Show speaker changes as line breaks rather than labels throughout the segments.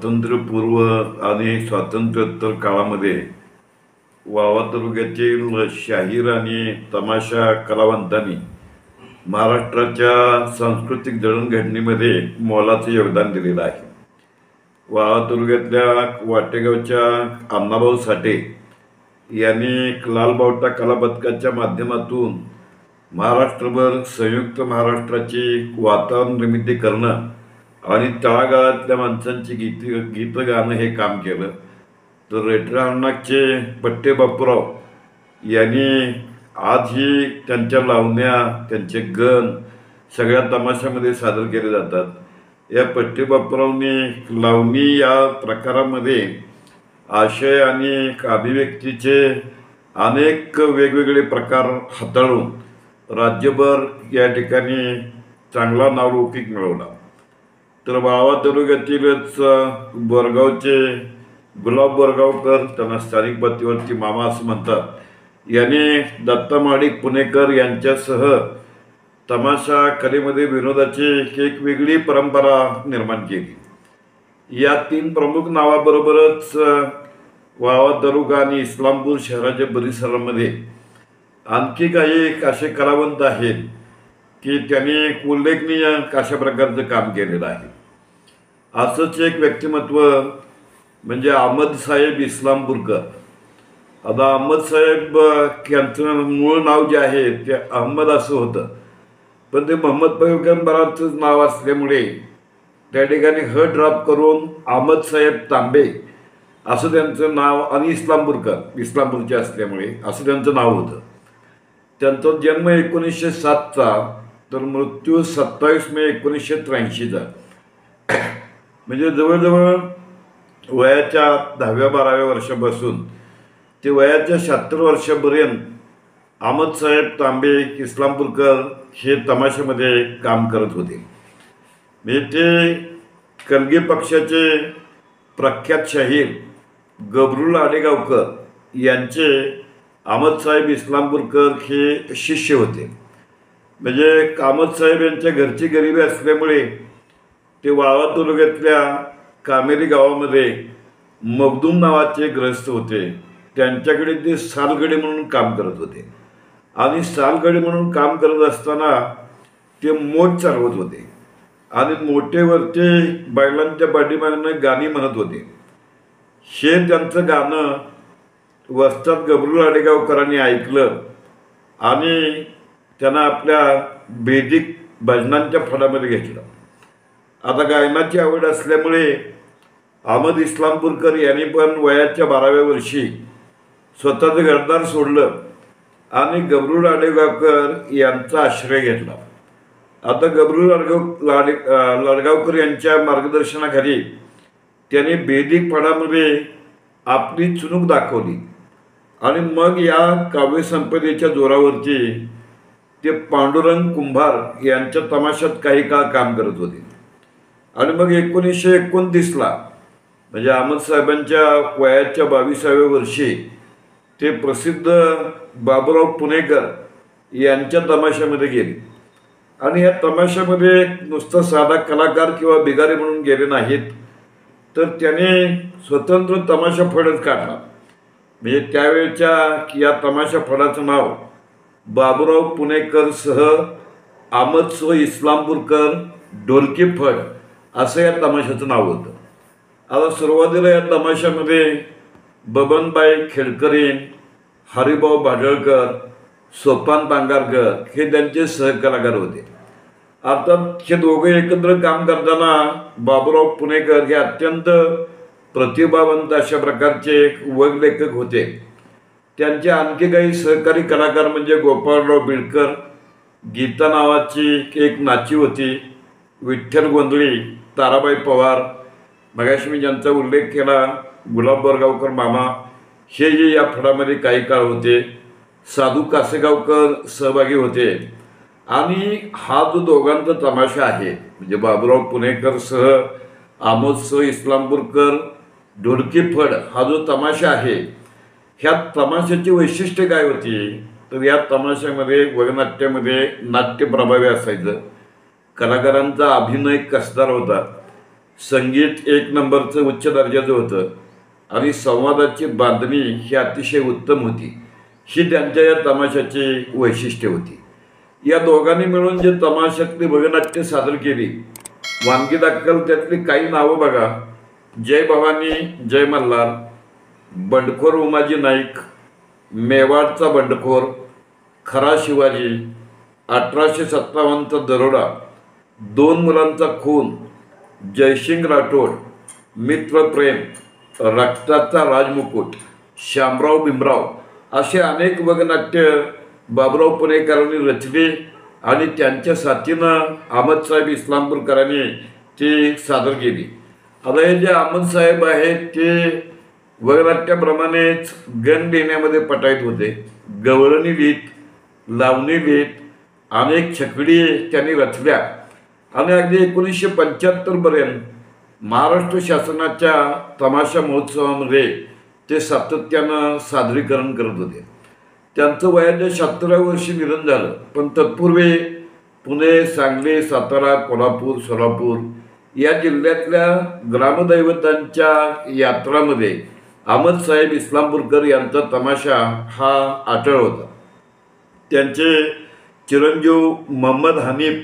स्वातंत्र्यपूर्व आणि स्वातंत्र्योत्तर काळामध्ये वावा तालुक्यातील शाहीर आणि तमाशा कलावंतांनी महाराष्ट्राच्या सांस्कृतिक जडणघडणीमध्ये मोलाचे योगदान दिलेलं आहे। वावा तालुक्यातल्या वाटेगावच्या अण्णाभाऊ साठे यांनी लालबावटा कला पथकाच्या माध्यमातून महाराष्ट्रभर संयुक्त महाराष्ट्राची वातावरण निर्मिती करणं आणि तळागाळातल्या माणसांची गीतं गाणं हे काम केलं। तर रेड्राहनाचे पट्टे बापूराव यांनी आजही त्यांच्या लावण्या त्यांचे गण सगळ्या तमाशामध्ये सादर केले जातात। या पट्टे बापूरावनी लावणी या प्रकारामध्ये आशय आणि अभिव्यक्तीचे अनेक वेगवेगळे प्रकार हाताळून राज्यभर या ठिकाणी चांगला नावलौकिक मिळवला। तर वावा तालुक्यातीलच बोरगावचे गुलाब बोरगावकर, त्यांना स्थानिक पातळीवरती मामा असं म्हणतात, यांनी दत्ता महाडिक पुणेकर यांच्यासह तमाशा कलेमध्ये विनोदाची एक वेगळी परंपरा निर्माण केली। या तीन प्रमुख नावाबरोबरच वावा तालुका आणि इस्लामपूर शहराच्या परिसरामध्ये आणखी काही असे कलावंत आहेत की त्यांनी उल्लेखनीय अशा प्रकारचं काम केलेलं आहे। असंच एक व्यक्तिमत्व म्हणजे अहमद साहेब इस्लामपूरकर। आता अहमद साहेब यांचं मूळ नाव जे आहे ते अहमद असं होतं, पण ते मोहम्मद पैगंबरांचंच नाव असल्यामुळे त्या ठिकाणी ड्रॉप करून अहमद साहेब तांबे असं त्यांचं नाव आणि इस्लामपूरचे असल्यामुळे असं त्यांचं नाव होतं। त्यांचा जन्म 1907चा तर मृत्यू 27 मे 1983चा। म्हणजे जवळजवळ वयाच्या 10व्या-12व्या वर्षापासून ते वयाच्या 76 वर्षापर्यंत अहमद साहेब तांबे इस्लामपूरकर हे तमाशामध्ये काम करत होते। म्हणजे ते कलगी पक्षाचे प्रख्यात शाहीर गबरूल आडेगावकर यांचे अहमद साहेब इस्लामपूरकर हे शिष्य होते। म्हणजे अहमद साहेब यांच्या घरची गरिबी असल्यामुळे ते वावा तालुक्यातल्या कामेरी गावामध्ये मगदूम नावाचे ग्रस्त होते। त्यांच्याकडे ते सालगडी म्हणून काम करत होते आणि सालगडी म्हणून काम करत असताना ते मोठ चालवत होते आणि मोठेवरचे बैलांच्या पाठीमागनं गाणी म्हणत होते। हे त्यांचं गाणं वस्ताद गबरूल आडेगावकरांनी ऐकलं आणि त्यांना आपल्या वैदिक भजनांच्या फडामध्ये घेतलं। आता गायनाची आवड असल्यामुळे अहमद इस्लामपूरकर यांनी पण वयाच्या 12व्या वर्षी स्वतःचं घरदार सोडलं आणि गबरूल आडेगावकर यांचा आश्रय घेतला। आता गबरूल लाडगावकर यांच्या मार्गदर्शनाखाली त्यांनी वैदिक फडामध्ये आपली चुणूक दाखवली आणि मग या काव्यसंपदेच्या जोरावरती ते पांडुरंग कुंभार यांच्या तमाशात काही काळ काम करत होते। आणि मग 1929ला म्हणजे अहमद साहेबांच्या वयाच्या 22व्या वर्षी ते प्रसिद्ध बाबूराव पुणेकर यांच्या तमाशामध्ये गेले आणि या तमाशामध्ये नुसतं साधा कलाकार किंवा बिगारी म्हणून गेले नाहीत, तर त्याने स्वतंत्र तमाशा फडच काढला। म्हणजे त्यावेळच्या या तमाशा फडाचं नाव बाबूराव पुणेकरसह अहमद इस्लामपूरकर ढोलकी फड असं या तमाशाचं नाव होतं। आता सुरुवातीला या तमाशामध्ये बबनबाई खेडकरीण, हरिभाऊ भाडळकर, सोपान बांगारकर हे त्यांचे सहकलाकार होते। अर्थात हे दोघे एकत्र काम करताना बाबूराव पुणेकर हे अत्यंत प्रतिभावंत अशा प्रकारचे वगलेखक होते। त्यांचे आणखी काही सहकारी कलाकार म्हणजे गोपाळराव बिडकर, गीता नावाची एक नाची होती, विठ्ठल गोंधळी, ताराबाई पवार, मगाशी मी ज्यांचा उल्लेख केला गुलाब बोरगावकर मामा हेही या फडामध्ये काही काळ होते। साधू कासेगावकर सहभागी होते आणि हा जो दोघांचा तमाशा आहे म्हणजे बाबूराव पुणेकरसह अहमद इस्लामपूरकर ढोलकी फड हा जो तमाशा आहे, ह्या तमाशाची वैशिष्ट्य काय होती तर या तमाशामध्ये वगनाट्यामध्ये नाट्य प्रभावी असायचं, कलाकारांचा अभिनय कसदार होता, संगीत एक नंबरचं उच्च दर्जाचं होतं आणि संवादाची बांधणी ही अतिशय उत्तम होती. ही त्यांच्या या तमाशाची वैशिष्ट्य होती. या दोघांनी मिळून जे तमाशातली वगनाट्य सादर केली, वानगी दाखल त्यातली काही नावं बघा: जय भवानी, जय मल्हार, बंडखोर उमाजी नाईक, मेवाडचा बंडखोर, खरा शिवाजी, 1857चा दरोडा, दोन मुलांचा खून, जयसिंग राठोड, मित्रप्रेम, रक्ताचा राजमुकुट, शामराव भीमराव असे अनेक वगनाट्य बाबुराव पुणेकरांनी रचले आणि त्यांच्या साथीनं अहमदसाहेब इस्लामपूरकरांनी ती सादर केली. आता हे जे अहमदसाहेब आहेत ते वगनाट्याप्रमाणेच गण लिहिण्यामध्ये पटाईत होते. गवळणी लिहित, लावणी लिहित, अनेक छकडी त्यांनी रचल्या आणि अगदी 1975पर्यंत महाराष्ट्र शासनाच्या तमाशा महोत्सवामध्ये ते सातत्यानं सादरीकरण करत होते. त्यांचं वयाच्या 76व्या वर्षी निधन झालं, पण तत्पूर्वी पुणे, सांगली, सातारा, कोल्हापूर, सोलापूर या जिल्ह्यातल्या ग्रामदैवतांच्या यात्रामध्ये अहमदसाहेब इस्लामपूरकर यांचा तमाशा हा अटळ होता. त्यांचे चिरंजीव मोहम्मद हनीफ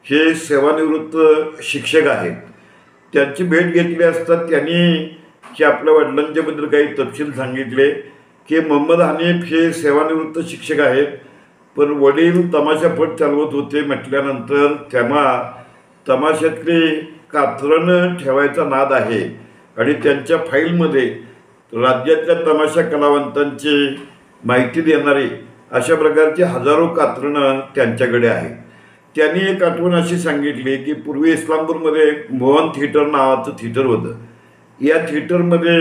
हे सेवानिवृत्त शिक्षक आहेत. त्यांची भेट घेतली असता त्यांनी की आपल्या वडिलांच्याबद्दल काही तपशील सांगितले की मोहम्मद हनीफ हे सेवानिवृत्त शिक्षक आहेत, पण वडील तमाशापट चालवत होते म्हटल्यानंतर त्यांना तमाशातली कात्रणं ठेवायचा नाद आहे आणि त्यांच्या फाईलमध्ये राज्यातल्या तमाशा कलावंतांची माहिती देणारी अशा प्रकारची हजारो कात्रणं त्यांच्याकडे आहेत. त्यांनी एक आठवण अशी सांगितली की पूर्वी इस्लामपूरमध्ये मोहन थिएटर नावाचं थिएटर होतं. या थिएटरमध्ये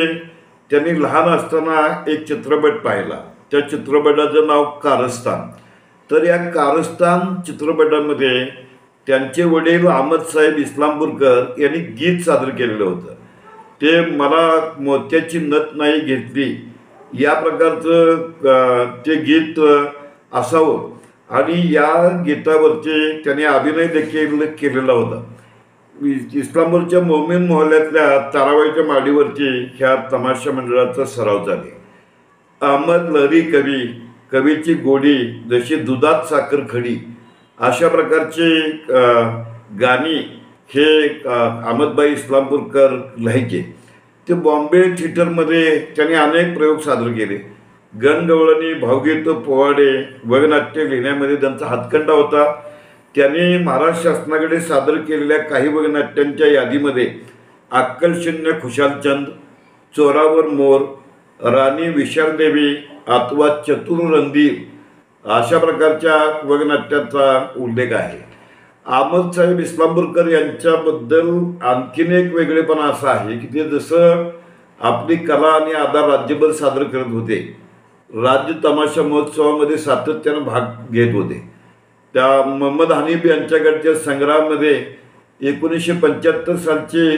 त्यांनी लहान असताना एक चित्रपट पाहिला. त्या चित्रपटाचं नाव कारस्थान. तर या कारस्थान चित्रपटामध्ये त्यांचे वडील अहमदसाहेब इस्लामपूरकर यांनी गीत सादर केलेलं होतं. ते मला मोत्याची नथ नाही घेतली या प्रकारचं ते गीत असावं आणि या गीतावरती त्याने अभिनय देखील केलेला होता. इस्लामपूरच्या मोमीन मोहल्ल्यातल्या ताराबाईच्या माडीवरती ह्या तमाशा मंडळाचा सराव झाले. अहमद लहरी कवी, कवीची गोडी जशी दुधात साखर खडी अशा प्रकारची गाणी हे अहमदबाई इस्लामपूरकर लिहायचे. ते बॉम्बे थिएटरमध्ये त्यांनी अनेक प्रयोग सादर केले. गणगवळणी, भावगीत, पोवाडे, वगनाट्य लिहिण्यामध्ये त्यांचा हातखंडा होता. त्यांनी महाराष्ट्र शासनाकडे सादर केलेल्या काही वगनाट्यांच्या यादीमध्ये अक्कलशून्य खुशालचंद, चोरावर मोर, राणी विशालदेवी अथवा चतुररंधीर अशा प्रकारच्या वगनाट्याचा उल्लेख आहे. अहमदसाहेब इस्लामपूरकर यांच्याबद्दल आणखीन एक वेगळेपणा असा आहे की ते जसं आपली कला आणि आधार राज्यभर सादर करत होते, राज्य तमाशा महोत्सवामध्ये सातत्यानं भाग घेत होते. त्या मोहम्मद हनीफ यांच्याकडच्या संग्रहामध्ये 1975 सालची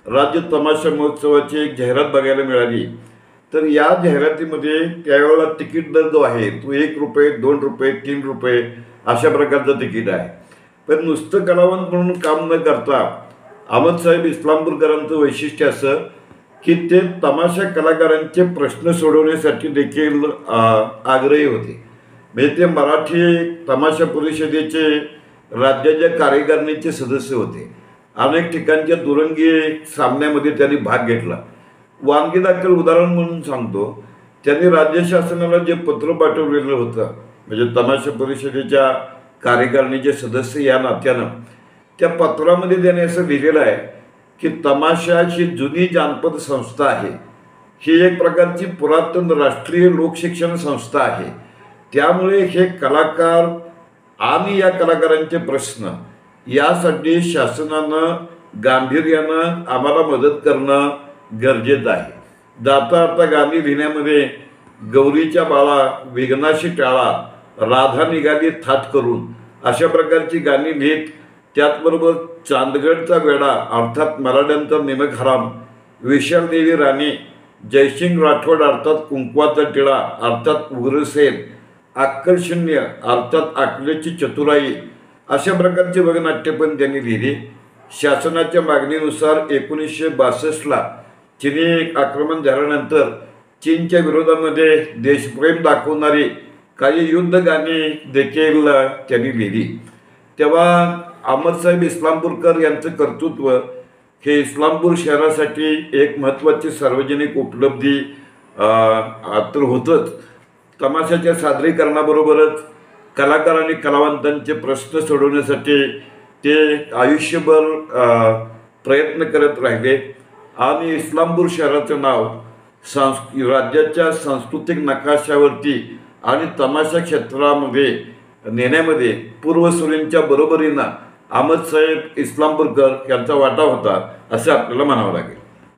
राज्य तमाशा महोत्सवाची एक जाहिरात बघायला मिळाली. तर या जाहिरातीमध्ये त्यावेळेला तिकीट दर जो आहे तो ₹1, ₹2, ₹3 अशा प्रकारचं तिकीट आहे. पण नुसतं कलावंत म्हणून काम न करता अहमदसाहेब इस्लामपूरकरांचं वैशिष्ट्य असं की ते तमाशा कलाकारांचे प्रश्न सोडवण्यासाठी देखील आग्रही होते. म्हणजे ते मराठी तमाशा परिषदेचे राज्याच्या कार्यकारिणीचे सदस्य होते. अनेक ठिकाणच्या दुरंगी सामन्यामध्ये त्यांनी भाग घेतला. वानगी दाखल उदाहरण म्हणून सांगतो, त्यांनी राज्य शासनाला जे पत्र पाठवलेलं होतं म्हणजे तमाशा परिषदेच्या कार्यकारिणीचे सदस्य या नात्यानं त्या पत्रामध्ये त्याने असं लिहिलेलं आहे की तमाशा ही जुनी जानपद संस्था आहे. ही एक प्रकारची पुरातन राष्ट्रीय लोकशिक्षण संस्था आहे. त्यामुळे हे कलाकार आणि या कलाकारांचे प्रश्न यासाठी शासनानं गांभीर्यानं आम्हाला मदत करणं गरजेचं आहे. जाता आता गाणी लिहिण्यामध्ये गौरीच्या बाळा, विघ्नाशी टाळा, राधा निघाली थाट करून अशा प्रकारची गाणी लिहित त्याचबरोबर चांदगडचा वेडा अर्थात मराठ्यांचा निमक हराम, विशालदेवी राणी, जयसिंग राठोड अर्थात कुंकवाचा टिळा अर्थात उग्रसेन, अक्कलशून्य अर्थात अकलेची चतुराई अशा प्रकारचे वगनाट्य पण त्यांनी लिहिली. शासनाच्या मागणीनुसार 1962ला चिनी आक्रमण झाल्यानंतर चीनच्या विरोधामध्ये देशप्रेम दाखवणारी काही युद्ध गाणी देखील त्यांनी लिहिली. तेव्हा अहमदसाहेब इस्लामपूरकर यांचं कर्तृत्व हे इस्लामपूर शहरासाठी एक महत्त्वाची सार्वजनिक उपलब्धी तर होतंच. तमाशाच्या सादरीकरणाबरोबरच कलाकार आणि कलावंतांचे प्रश्न सोडवण्यासाठी ते आयुष्यभर प्रयत्न करत राहिले आणि इस्लामपूर शहराचं नाव राज्याच्या सांस्कृतिक नकाशावरती आणि तमाशा क्षेत्रामध्ये नेण्यामध्ये पूर्वसुरींच्या बरोबरीनं अहमदसाहेब इस्लामपूरकर यांचा वाटा होता असं आपल्याला म्हणावं लागेल.